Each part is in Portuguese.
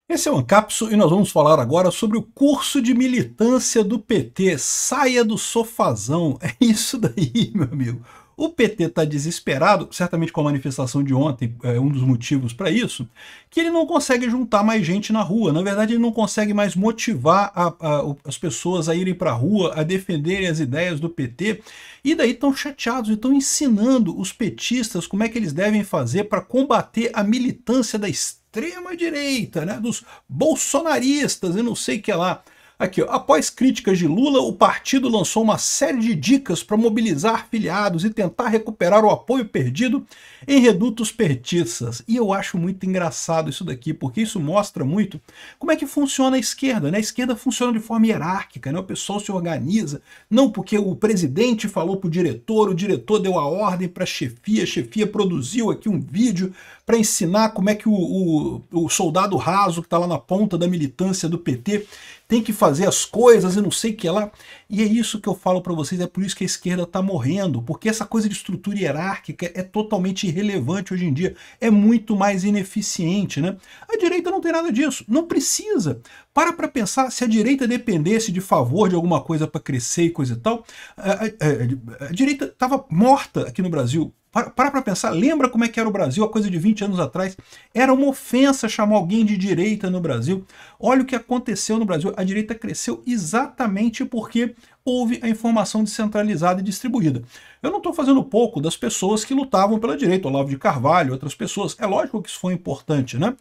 Esse é o Ancapso e nós vamos falar agora sobre o curso de militância do PT. Saia do sofazão. É isso daí, meu amigo. O PT está desesperado, certamente com a manifestação de ontem, é um dos motivos para isso, que ele não consegue juntar mais gente na rua. Na verdade, ele não consegue mais motivar as pessoas a irem para a rua, a defenderem as ideias do PT, e daí estão chateados e estão ensinando os petistas como é que eles devem fazer para combater a militância da extrema-direita, né, dos bolsonaristas e não sei o que lá. Aqui, ó, após críticas de Lula, o partido lançou uma série de dicas para mobilizar filiados e tentar recuperar o apoio perdido em redutos petistas. E eu acho muito engraçado isso daqui, porque isso mostra muito como é que funciona a esquerda, né? A esquerda funciona de forma hierárquica, né? O pessoal se organiza, não porque o presidente falou para o diretor deu a ordem para a chefia produziu aqui um vídeo para ensinar como é que o soldado raso que está lá na ponta da militância do PT tem que fazer as coisas e não sei o que lá. E é isso que eu falo para vocês, é por isso que a esquerda está morrendo, porque essa coisa de estrutura hierárquica é totalmente irrelevante hoje em dia, é muito mais ineficiente, né? A direita não tem nada disso, não precisa. Para pensar, se a direita dependesse de favor de alguma coisa para crescer e coisa e tal, a direita estava morta aqui no Brasil. Para pensar, lembra como é que era o Brasil há coisa de 20 anos atrás? Era uma ofensa chamar alguém de direita no Brasil. Olha o que aconteceu no Brasil. A direita cresceu exatamente porque houve a informação descentralizada e distribuída. Eu não estou fazendo pouco das pessoas que lutavam pela direita, Olavo de Carvalho, outras pessoas. É lógico que isso foi importante, né?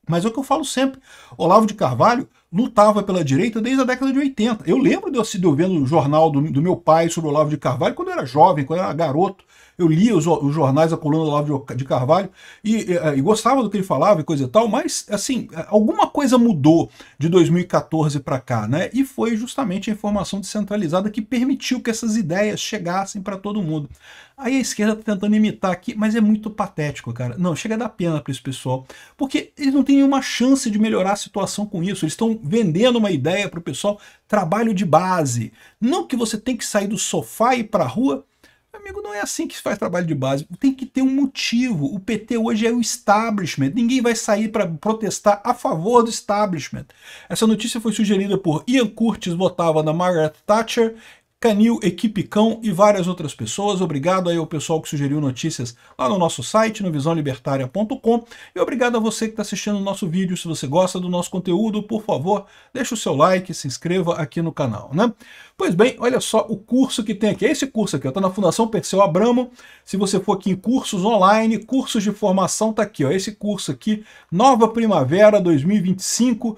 Mas é o que eu falo sempre, Olavo de Carvalho lutava pela direita desde a década de 80. Eu lembro de eu vendo o jornal do meu pai sobre o Olavo de Carvalho quando eu era jovem, quando eu era garoto. Eu lia os jornais, a coluna do Olavo de Carvalho, e gostava do que ele falava e coisa e tal, mas, assim, alguma coisa mudou de 2014 para cá, né? E foi justamente a informação descentralizada que permitiu que essas ideias chegassem para todo mundo. Aí a esquerda está tentando imitar aqui, mas é muito patético, cara. Não, chega a dar pena para esse pessoal, porque eles não têm nenhuma chance de melhorar a situação com isso. Eles estão vendendo uma ideia para o pessoal, trabalho de base. Não que você tem que sair do sofá e ir para a rua. Amigo, não é assim que se faz trabalho de base. Tem que ter um motivo. O PT hoje é o establishment. Ninguém vai sair para protestar a favor do establishment. Essa notícia foi sugerida por Ian Curtis, votava na Margaret Thatcher, Canil, Equipe Cão e várias outras pessoas. Obrigado aí ao pessoal que sugeriu notícias lá no nosso site, no visãolibertaria.com. E obrigado a você que está assistindo o nosso vídeo. Se você gosta do nosso conteúdo, por favor, deixa o seu like, se inscreva aqui no canal, né? Pois bem, olha só o curso que tem aqui. É esse curso aqui, está na Fundação Perseu Abramo. Se você for aqui em cursos online, cursos de formação, está aqui, ó. Esse curso aqui, Nova Primavera 2025,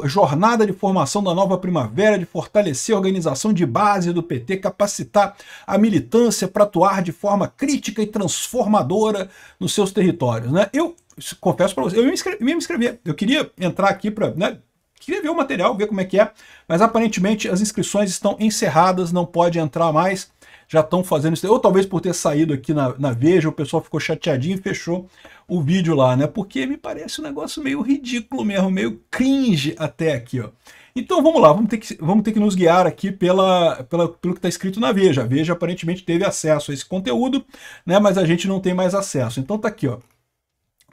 jornada de formação da nova primavera, de fortalecer a organização de base do PT, capacitar a militância para atuar de forma crítica e transformadora nos seus territórios, né? Eu confesso para você, eu ia me inscrever, eu queria entrar aqui para, né, queria ver o material, ver como é que é, mas aparentemente as inscrições estão encerradas, não pode entrar mais, já estão fazendo isso, ou talvez por ter saído aqui na Veja, o pessoal ficou chateadinho e fechou o vídeo lá, né? Porque me parece um negócio meio ridículo mesmo, meio cringe até aqui, ó. Então vamos lá, vamos ter que nos guiar aqui pelo que está escrito na Veja. A Veja aparentemente teve acesso a esse conteúdo, né? Mas a gente não tem mais acesso. Então tá aqui, ó.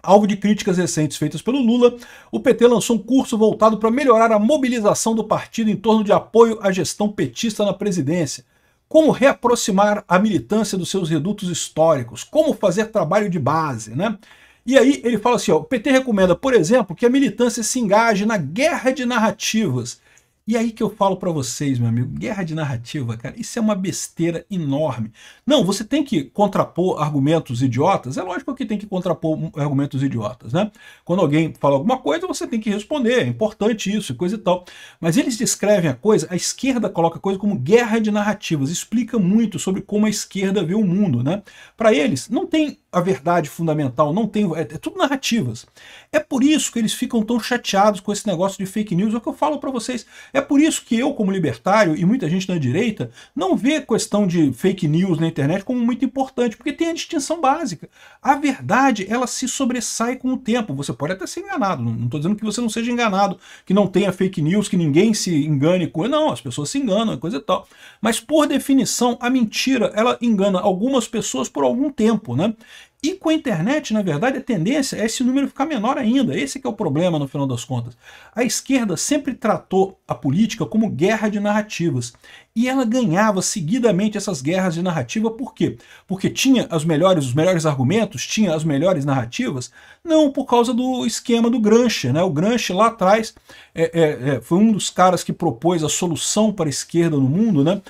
Alvo de críticas recentes feitas pelo Lula, o PT lançou um curso voltado para melhorar a mobilização do partido em torno de apoio à gestão petista na presidência. Como reaproximar a militância dos seus redutos históricos, como fazer trabalho de base, né? E aí ele fala assim, ó, o PT recomenda, por exemplo, que a militância se engaje na guerra de narrativas. E aí que eu falo para vocês, meu amigo, guerra de narrativa, cara, isso é uma besteira enorme. Não, você tem que contrapor argumentos idiotas, é lógico que tem que contrapor argumentos idiotas, né? Quando alguém fala alguma coisa, você tem que responder, é importante isso, coisa e tal. Mas eles descrevem a coisa, a esquerda coloca a coisa como guerra de narrativas, explica muito sobre como a esquerda vê o mundo, né? Para eles, não tem a verdade fundamental, não tem, é tudo narrativas. É por isso que eles ficam tão chateados com esse negócio de fake news, é o que eu falo para vocês. É por isso que eu, como libertário, e muita gente na direita, não vê a questão de fake news na internet como muito importante, porque tem a distinção básica. A verdade, ela se sobressai com o tempo. Você pode até ser enganado, não estou dizendo que você não seja enganado, que não tenha fake news, que ninguém se engane com... Não, as pessoas se enganam, coisa e tal. Mas, por definição, a mentira, ela engana algumas pessoas por algum tempo, né? E com a internet, na verdade, a tendência é esse número ficar menor ainda. Esse que é o problema, no final das contas. A esquerda sempre tratou a política como guerra de narrativas. E ela ganhava seguidamente essas guerras de narrativa. Por quê? Porque tinha os melhores argumentos, tinha as melhores narrativas? Não, por causa do esquema do Gramsci, né? O Gramsci lá atrás foi um dos caras que propôs a solução para a esquerda no mundo, né?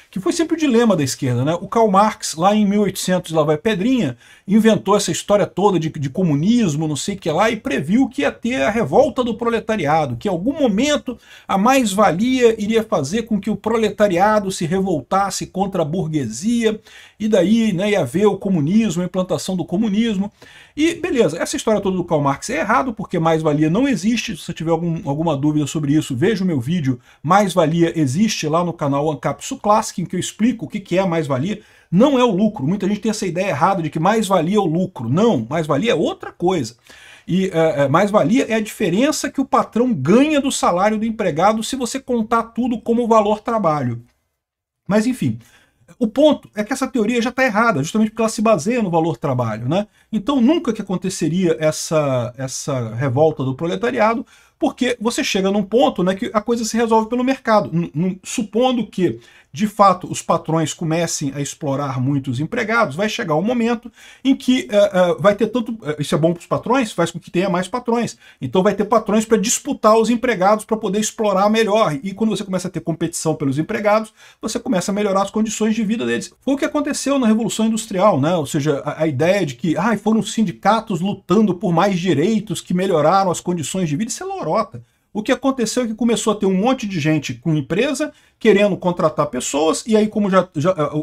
Que foi sempre o dilema da esquerda, né? O Karl Marx, lá em 1800, lá vai pedrinha, inventou essa história toda de comunismo, não sei o que lá, e previu que ia ter a revolta do proletariado, que em algum momento a mais-valia iria fazer com que o proletariado se revoltasse contra a burguesia, e daí, né, ia haver o comunismo, a implantação do comunismo. E beleza, essa história toda do Karl Marx é errado, porque mais-valia não existe. Se você tiver alguma dúvida sobre isso, veja o meu vídeo Mais-Valia Existe lá no canal Ancapsu Classic, em que eu explico o que é mais-valia. Não é o lucro. Muita gente tem essa ideia errada de que mais-valia é o lucro. Não, mais-valia é outra coisa. E mais-valia é a diferença que o patrão ganha do salário do empregado se você contar tudo como valor trabalho. Mas enfim, o ponto é que essa teoria já está errada, justamente porque ela se baseia no valor trabalho, né? Então nunca que aconteceria essa revolta do proletariado, porque você chega num ponto, né, que a coisa se resolve pelo mercado. Supondo que, de fato, os patrões comecem a explorar muitos empregados, vai chegar um momento em que vai ter tanto... Isso é bom para os patrões, faz com que tenha mais patrões. Então vai ter patrões para disputar os empregados para poder explorar melhor. E quando você começa a ter competição pelos empregados, você começa a melhorar as condições de vida deles. Foi o que aconteceu na Revolução Industrial, né? Ou seja, a ideia de que foram os sindicatos lutando por mais direitos que melhoraram as condições de vida, isso é lorota. O que aconteceu é que começou a ter um monte de gente com empresa querendo contratar pessoas, e aí como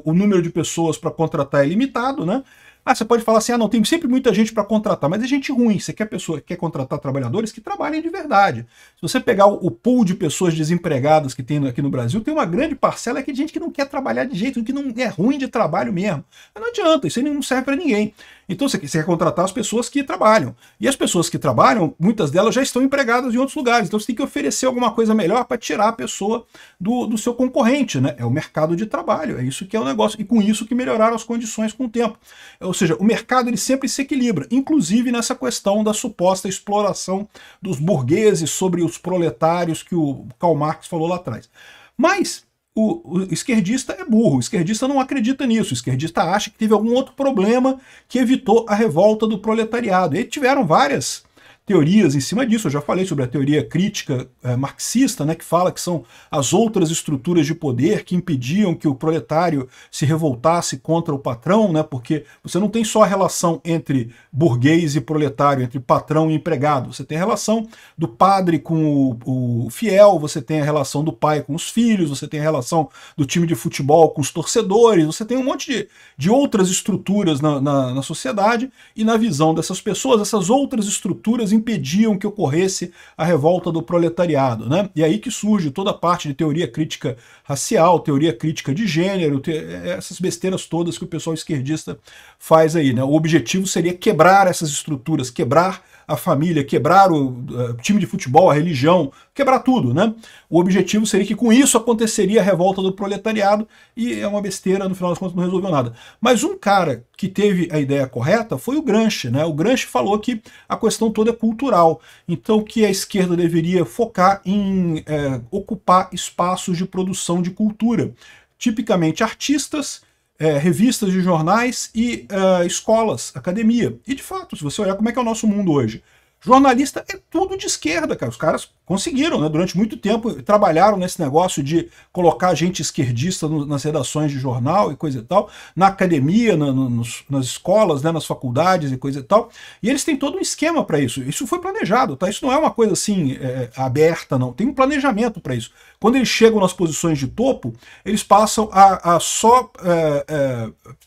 o número de pessoas para contratar é limitado, né? Você pode falar assim, não, tem sempre muita gente para contratar, mas é gente ruim. Você quer contratar trabalhadores que trabalhem de verdade. Se você pegar o pool de pessoas desempregadas que tem aqui no Brasil, tem uma grande parcela que é gente que não quer trabalhar de jeito, que não é ruim de trabalho mesmo. Mas não adianta, isso aí não serve para ninguém. Então você quer contratar as pessoas que trabalham. E as pessoas que trabalham, muitas delas já estão empregadas em outros lugares. Então você tem que oferecer alguma coisa melhor para tirar a pessoa do seu concorrente, né? É o mercado de trabalho, é isso que é o negócio. E com isso que melhoraram as condições com o tempo. Ou seja, o mercado ele sempre se equilibra, inclusive nessa questão da suposta exploração dos burgueses sobre os proletários que o Karl Marx falou lá atrás. Mas o esquerdista é burro, o esquerdista não acredita nisso, o esquerdista acha que teve algum outro problema que evitou a revolta do proletariado. E tiveram várias teorias em cima disso. Eu já falei sobre a teoria crítica marxista, né, que fala que são as outras estruturas de poder que impediam que o proletário se revoltasse contra o patrão, né, porque você não tem só a relação entre burguês e proletário, entre patrão e empregado. Você tem a relação do padre com o fiel, você tem a relação do pai com os filhos, você tem a relação do time de futebol com os torcedores, você tem um monte de outras estruturas na sociedade, e na visão dessas pessoas, essas outras estruturas impediam que ocorresse a revolta do proletariado, né? E aí que surge toda a parte de teoria crítica racial, teoria crítica de gênero, essas besteiras todas que o pessoal esquerdista faz aí, né? O objetivo seria quebrar essas estruturas, quebrar a família, quebrar o time de futebol, a religião, quebrar tudo, né? O objetivo seria que com isso aconteceria a revolta do proletariado, e é uma besteira, no final das contas não resolveu nada. Mas um cara que teve a ideia correta foi o Gramsci, né? O Gramsci falou que a questão toda é cultural, então que a esquerda deveria focar em ocupar espaços de produção de cultura, tipicamente artistas, revistas de jornais e escolas, academia. E de fato, se você olhar como é que é o nosso mundo hoje, jornalista é tudo de esquerda, cara. Os caras conseguiram, né? Durante muito tempo trabalharam nesse negócio de colocar gente esquerdista nas redações de jornal e coisa e tal, na academia, nas escolas, né? Nas faculdades e coisa e tal. E eles têm todo um esquema para isso. Isso foi planejado, tá? Isso não é uma coisa assim aberta, não. Tem um planejamento para isso. Quando eles chegam nas posições de topo, eles passam a só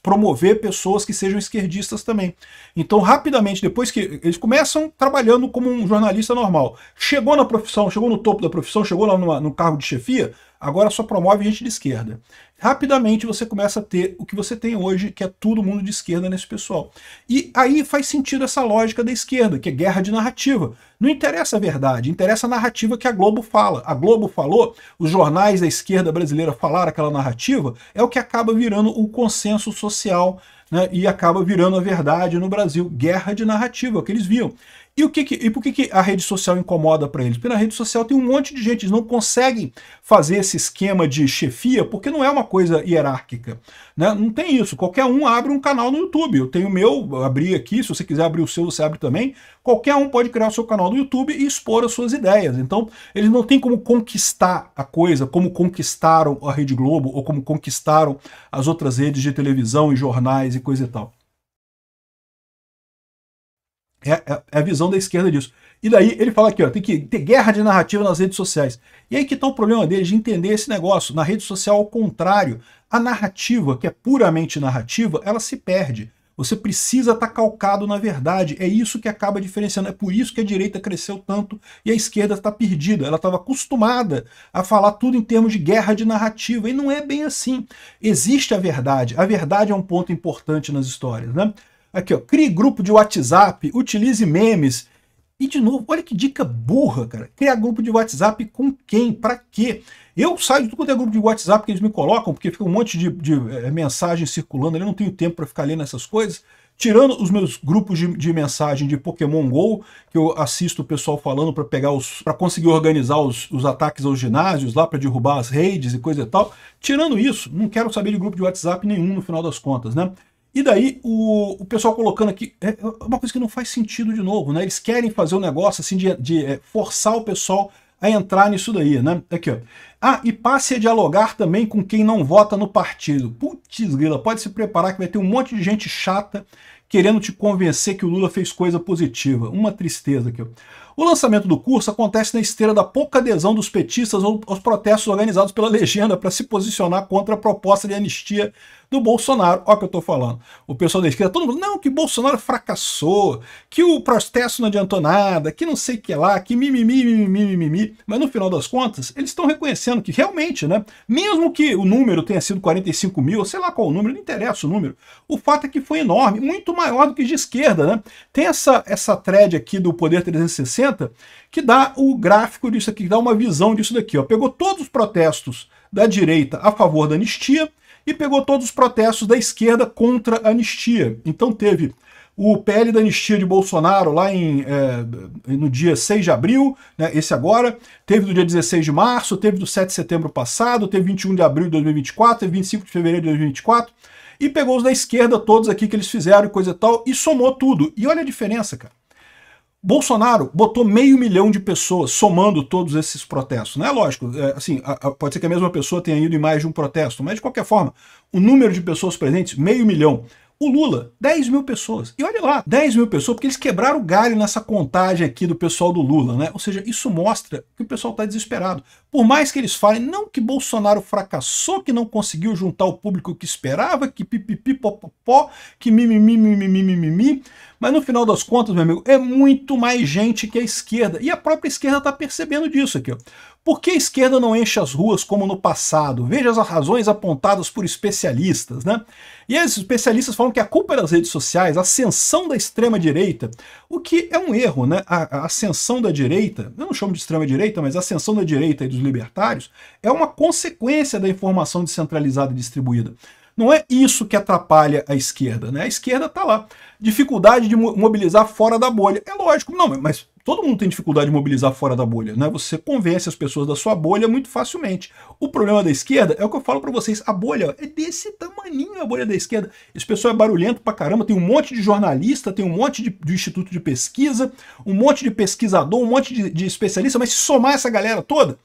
promover pessoas que sejam esquerdistas também. Então, rapidamente, depois que eles começam trabalhando como um jornalista normal, chegou na profissão, chegou no topo da profissão, chegou lá no cargo de chefia, agora só promove gente de esquerda. Rapidamente você começa a ter o que você tem hoje, que é todo mundo de esquerda nesse pessoal. E aí faz sentido essa lógica da esquerda, que é guerra de narrativa. Não interessa a verdade, interessa a narrativa que a Globo fala. A Globo falou, os jornais da esquerda brasileira falaram aquela narrativa, é o que acaba virando o consenso social né, e acaba virando a verdade no Brasil. Guerra de narrativa, é o que eles viam. E por que a rede social incomoda para eles? Porque na rede social tem um monte de gente, eles não conseguem fazer esse esquema de chefia, porque não é uma coisa hierárquica, né? Não tem isso. Qualquer um abre um canal no YouTube. Eu tenho o meu, abri aqui, se você quiser abrir o seu, você abre também. Qualquer um pode criar o seu canal no YouTube e expor as suas ideias. Então, eles não têm como conquistar a coisa, como conquistaram a Rede Globo, ou como conquistaram as outras redes de televisão e jornais e coisa e tal. É a visão da esquerda disso. E daí ele fala aqui, ó, tem que ter guerra de narrativa nas redes sociais. E aí que está o problema deles de entender esse negócio. Na rede social, ao contrário, a narrativa, que é puramente narrativa, ela se perde. Você precisa estar calcado na verdade. É isso que acaba diferenciando. É por isso que a direita cresceu tanto e a esquerda está perdida. Ela estava acostumada a falar tudo em termos de guerra de narrativa. E não é bem assim. Existe a verdade. A verdade é um ponto importante nas histórias, né? Aqui, ó, crie grupo de WhatsApp, utilize memes. E, de novo, olha que dica burra, cara. Criar grupo de WhatsApp com quem? Pra quê? Eu saio de tudo quanto é grupo de WhatsApp que eles me colocam, porque fica um monte de mensagem circulando, eu não tenho tempo para ficar lendo essas coisas. Tirando os meus grupos de mensagem de Pokémon GO, que eu assisto o pessoal falando para pegar para conseguir organizar os ataques aos ginásios lá, para derrubar as raids e coisa e tal. Tirando isso, não quero saber de grupo de WhatsApp nenhum no final das contas, né? E daí o pessoal colocando aqui, é uma coisa que não faz sentido de novo, né? Eles querem fazer um negócio assim de forçar o pessoal a entrar nisso daí, né? Aqui, ó. Ah, e passe a dialogar também com quem não vota no partido. Putz grila, pode se preparar que vai ter um monte de gente chata querendo te convencer que o Lula fez coisa positiva. Uma tristeza aqui, ó. O lançamento do curso acontece na esteira da pouca adesão dos petistas aos protestos organizados pela legenda para se posicionar contra a proposta de anistia do Bolsonaro. Olha o que eu estou falando. O pessoal da esquerda, todo mundo, não, que Bolsonaro fracassou, que o protesto não adiantou nada, que não sei o que lá, que mimimi. Mas no final das contas, eles estão reconhecendo que realmente, né, mesmo que o número tenha sido 45 mil, sei lá qual o número, não interessa o número, o fato é que foi enorme, muito maior do que de esquerda, né? Tem essa thread aqui do Poder 360 que dá o gráfico disso aqui, que dá uma visão disso daqui, ó. Pegou todos os protestos da direita a favor da anistia e pegou todos os protestos da esquerda contra a anistia. Então teve o PL da anistia de Bolsonaro lá no dia 6 de abril, né, esse agora, teve do dia 16 de março, teve do 7 de setembro passado, teve 21 de abril de 2024, teve 25 de fevereiro de 2024, e pegou os da esquerda todos aqui que eles fizeram e coisa e tal, e somou tudo. E olha a diferença, cara. Bolsonaro botou 500 mil de pessoas somando todos esses protestos. Não é lógico, assim, pode ser que a mesma pessoa tenha ido em mais de um protesto, mas de qualquer forma, o número de pessoas presentes, 500 mil. O Lula, 10 mil pessoas. E olha lá, 10 mil pessoas, porque eles quebraram o galho nessa contagem aqui do pessoal do Lula, né? Ou seja, isso mostra que o pessoal está desesperado. Por mais que eles falem, não que Bolsonaro fracassou, que não conseguiu juntar o público que esperava, que pipipi, popopó, que mimimi, mas no final das contas, meu amigo, é muito mais gente que a esquerda. E a própria esquerda está percebendo disso aqui, ó. Por que a esquerda não enche as ruas como no passado? Veja as razões apontadas por especialistas, né? E esses especialistas falam que a culpa é das redes sociais, a ascensão da extrema-direita, o que é um erro, né? A ascensão da direita, eu não chamo de extrema-direita, mas a ascensão da direita e dos libertários é uma consequência da informação descentralizada e distribuída. Não é isso que atrapalha a esquerda, né? A esquerda está lá. Dificuldade de mobilizar fora da bolha. É lógico, não, mas todo mundo tem dificuldade de mobilizar fora da bolha, né? Você convence as pessoas da sua bolha muito facilmente. O problema da esquerda é o que eu falo para vocês, a bolha é desse tamaninho, a bolha da esquerda. Esse pessoal é barulhento pra caramba, tem um monte de jornalista, tem um monte de instituto de pesquisa, um monte de pesquisador, um monte de especialista, mas se somar essa galera toda,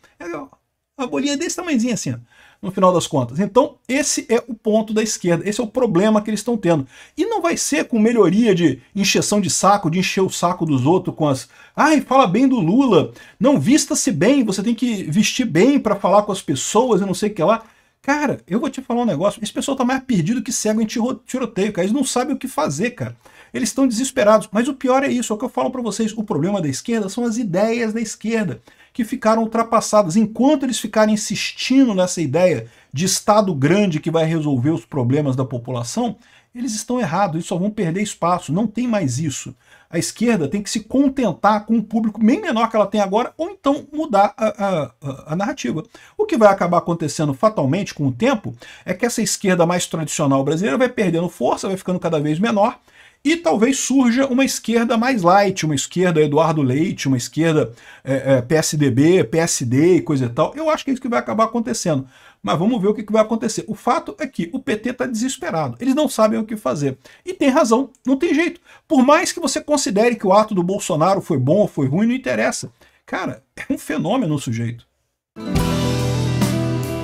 a bolinha é desse tamanhozinho assim, ó, no final das contas. Então, esse é o ponto da esquerda, esse é o problema que eles estão tendo. E não vai ser com melhoria de encheção de saco, de encher o saco dos outros com as... Ai, fala bem do Lula, não, vista-se bem, você tem que vestir bem para falar com as pessoas e não sei o que lá. Cara, eu vou te falar um negócio, esse pessoal tá mais perdido que cego em tiroteio, cara, eles não sabem o que fazer, cara. Eles estão desesperados, mas o pior é isso, é o que eu falo para vocês, o problema da esquerda são as ideias da esquerda, que ficaram ultrapassadas. Enquanto eles ficarem insistindo nessa ideia de Estado grande que vai resolver os problemas da população, eles estão errados, eles só vão perder espaço, não tem mais isso. A esquerda tem que se contentar com um público bem menor que ela tem agora, ou então mudar a narrativa. O que vai acabar acontecendo fatalmente com o tempo é que essa esquerda mais tradicional brasileira vai perdendo força, vai ficando cada vez menor, e talvez surja uma esquerda mais light, uma esquerda Eduardo Leite, uma esquerda PSDB, PSD e coisa e tal. Eu acho que é isso que vai acabar acontecendo. Mas vamos ver o que vai acontecer. O fato é que o PT está desesperado. Eles não sabem o que fazer. E tem razão, não tem jeito. Por mais que você considere que o ato do Bolsonaro foi bom ou foi ruim, não interessa. Cara, é um fenômeno o sujeito.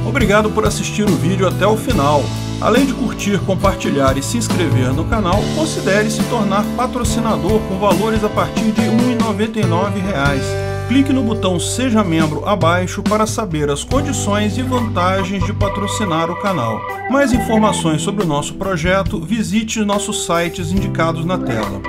Obrigado por assistir o vídeo até o final. Além de curtir, compartilhar e se inscrever no canal, considere se tornar patrocinador com valores a partir de R$ 1,99. Clique no botão Seja Membro abaixo para saber as condições e vantagens de patrocinar o canal. Mais informações sobre o nosso projeto, visite nossos sites indicados na tela.